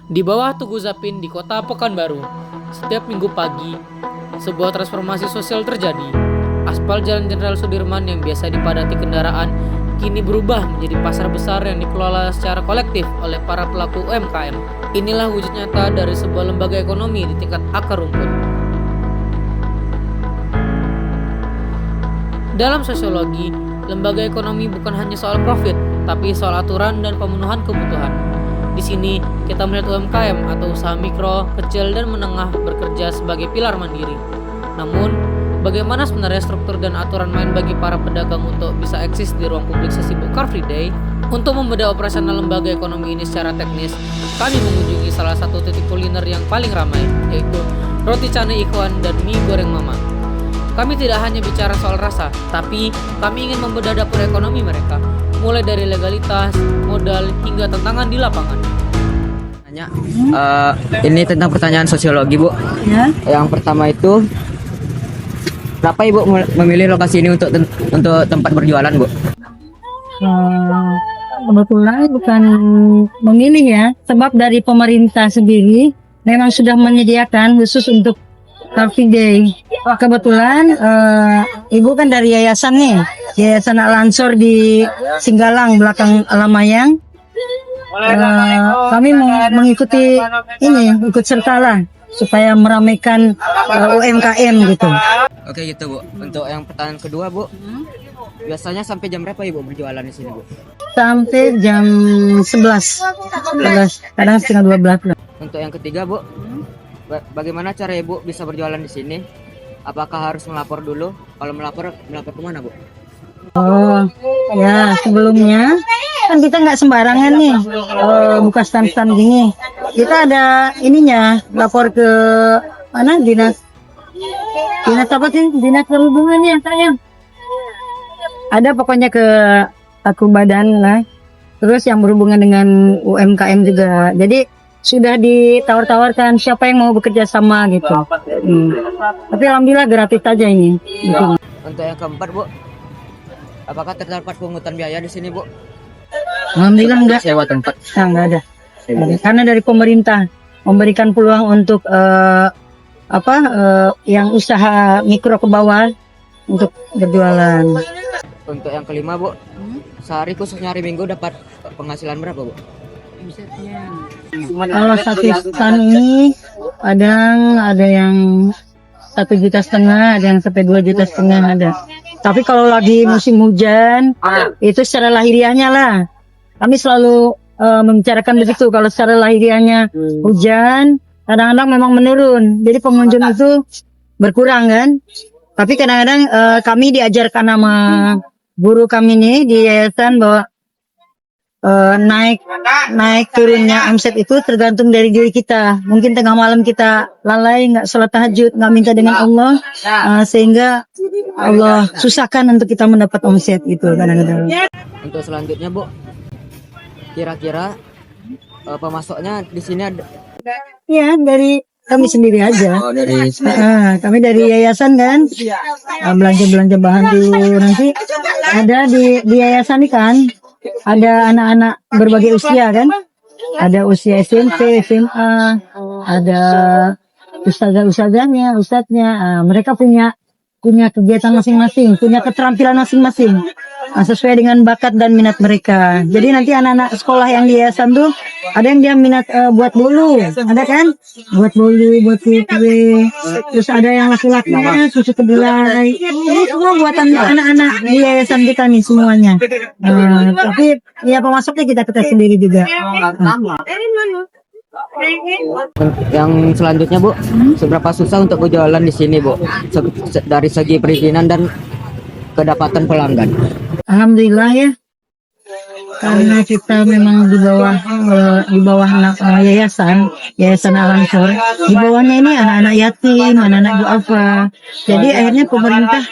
Di bawah Tugu Zapin di kota Pekanbaru, setiap minggu pagi, sebuah transformasi sosial terjadi. Aspal Jalan Jenderal Sudirman yang biasa dipadati kendaraan, kini berubah menjadi pasar besar yang dikelola secara kolektif oleh para pelaku UMKM. Inilah wujud nyata dari sebuah lembaga ekonomi di tingkat akar rumput. Dalam sosiologi, lembaga ekonomi bukan hanya soal profit, tapi soal aturan dan pemenuhan kebutuhan. Di sini, kita melihat UMKM atau usaha mikro, kecil, dan menengah bekerja sebagai pilar mandiri. Namun, bagaimana sebenarnya struktur dan aturan main bagi para pedagang untuk bisa eksis di ruang publik sesibuk Car Free Day? Untuk membedah operasional lembaga ekonomi ini secara teknis, kami mengunjungi salah satu titik kuliner yang paling ramai, yaitu Roti Canai Ikhwan dan Mie Goreng Mama. Kami tidak hanya bicara soal rasa, tapi kami ingin membedah dapur ekonomi mereka, mulai dari legalitas, modal, hingga tantangan di lapangan. Ini tentang pertanyaan sosiologi, Bu. Ya. Yang pertama itu, kenapa Ibu memilih lokasi ini untuk tempat berjualan, Bu? Kebetulan bukan memilih ya, sebab dari pemerintah sendiri memang sudah menyediakan khusus untuk Car Free Day. Kebetulan ibu kan dari yayasan nih, Yayasan Al-Ansor di Singgalang belakang Alamayang. Kami mengikuti ini, ikut serta lah supaya meramaikan UMKM gitu. Oke gitu, Bu. Untuk yang pertanyaan kedua, Bu, biasanya sampai jam berapa Ibu berjualan di sini, Bu? Sampai jam 11, kadang setengah 12 lah. Untuk yang ketiga, Bu, bagaimana cara Ibu bisa berjualan di sini? Apakah harus melapor dulu? Kalau melapor kemana, Bu? Oh, ya sebelumnya kan kita nggak sembarangan nih buka stand-stand gini. Kita ada ininya, lapor ke mana dinas apa sih? Dinas perhubungannya sayang. Ada pokoknya ke aku badan lah. Terus yang berhubungan dengan UMKM juga. Jadi sudah ditawar-tawarkan siapa yang mau bekerja sama gitu. Tapi alhamdulillah gratis aja ini. Gitu. Untuk yang keempat, Bu, apakah terdapat pungutan biaya di sini, Bu? Alhamdulillah enggak. Sewa tempat? Nah, enggak ada. Karena dari pemerintah memberikan peluang untuk yang usaha mikro ke bawah untuk berjualan. Untuk yang kelima, Bu, sehari khususnya hari Minggu dapat penghasilan berapa, Bu? Kalau satu stand ini kadang ada yang 1,5 juta, ada yang sampai 2,5 juta ada. Tapi kalau lagi musim hujan, itu secara lahiriahnya lah. Kami selalu membicarakan begitu. Kalau secara lahiriahnya hujan, kadang-kadang memang menurun. Jadi pengunjung itu berkurang kan. Tapi kadang-kadang kami diajarkan sama guru kami nih di yayasan bahwa naik turunnya omset itu tergantung dari diri kita. Mungkin tengah malam kita lalai, nggak sholat tahajud, nggak minta dengan Allah, sehingga Allah susahkan untuk kita mendapat omset itu kadang-kadang. Untuk selanjutnya, Bu, kira-kira pemasoknya di sini ada? Ya, dari kami sendiri aja. Oh, dari Kami dari yayasan kan, belanja bahan dulu. Nanti ada di yayasan ini kan, ada anak-anak berbagai usia kan, ada usia SMP, SMA, ada ustazah-ustazahnya, ustadznya. Mereka punya kegiatan masing-masing, punya keterampilan masing-masing, sesuai dengan bakat dan minat mereka. Jadi nanti anak-anak sekolah yang di yayasan tuh ada yang dia minat buat bolu, ada kan? Buat bolu, buat kue. Terus ada yang laki-lakinya susu kedelai. Ini semua buatan anak-anak di yayasan kita nih semuanya. Tapi ya pemasoknya kita sendiri juga. Yang selanjutnya, Bu, seberapa susah untuk berjualan di sini, Bu? Dari segi perizinan dan kedapatan pelanggan. Alhamdulillah ya. Karena kita memang di bawah yayasan Al-Ansor. Di bawahnya ini anak-anak yatim, anak-anak duafa. Jadi akhirnya pemerintah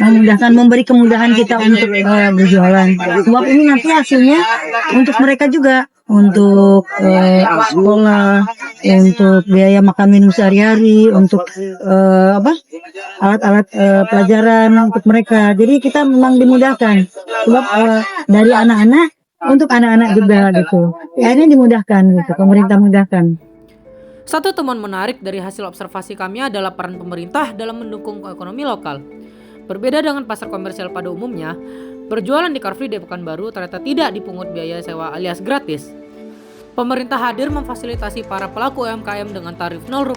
memudahkan memberi kemudahan kita untuk berjualan. Sebab ini nanti hasilnya untuk mereka juga, untuk sekolah, untuk biaya makan minum sehari-hari, untuk alat-alat pelajaran untuk mereka. Jadi kita memang dimudahkan. Sebab dari anak-anak untuk anak-anak juga gitu. Akhirnya dimudahkan gitu, pemerintah mudahkan. Satu temuan menarik dari hasil observasi kami adalah peran pemerintah dalam mendukung ekonomi lokal. Berbeda dengan pasar komersial pada umumnya, berjualan di Car Free Day Pekanbaru ternyata tidak dipungut biaya sewa alias gratis. Pemerintah hadir memfasilitasi para pelaku UMKM dengan tarif Rp0,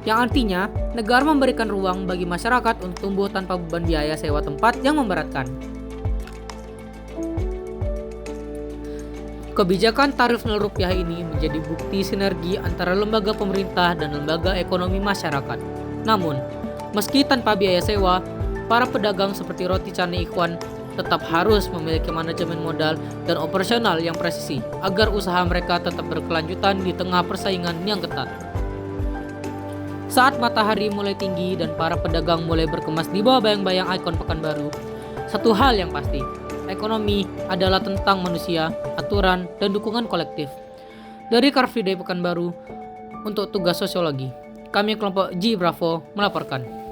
yang artinya negara memberikan ruang bagi masyarakat untuk tumbuh tanpa beban biaya sewa tempat yang memberatkan. Kebijakan tarif Rp0 ini menjadi bukti sinergi antara lembaga pemerintah dan lembaga ekonomi masyarakat. Namun, meski tanpa biaya sewa, para pedagang seperti Roti Canai Ikhwan tetap harus memiliki manajemen modal dan operasional yang presisi agar usaha mereka tetap berkelanjutan di tengah persaingan yang ketat. Saat matahari mulai tinggi dan para pedagang mulai berkemas di bawah bayang-bayang ikon Pekanbaru, satu hal yang pasti, ekonomi adalah tentang manusia, aturan, dan dukungan kolektif. Dari Car Free Day Pekanbaru, untuk tugas sosiologi, kami kelompok G Bravo melaporkan.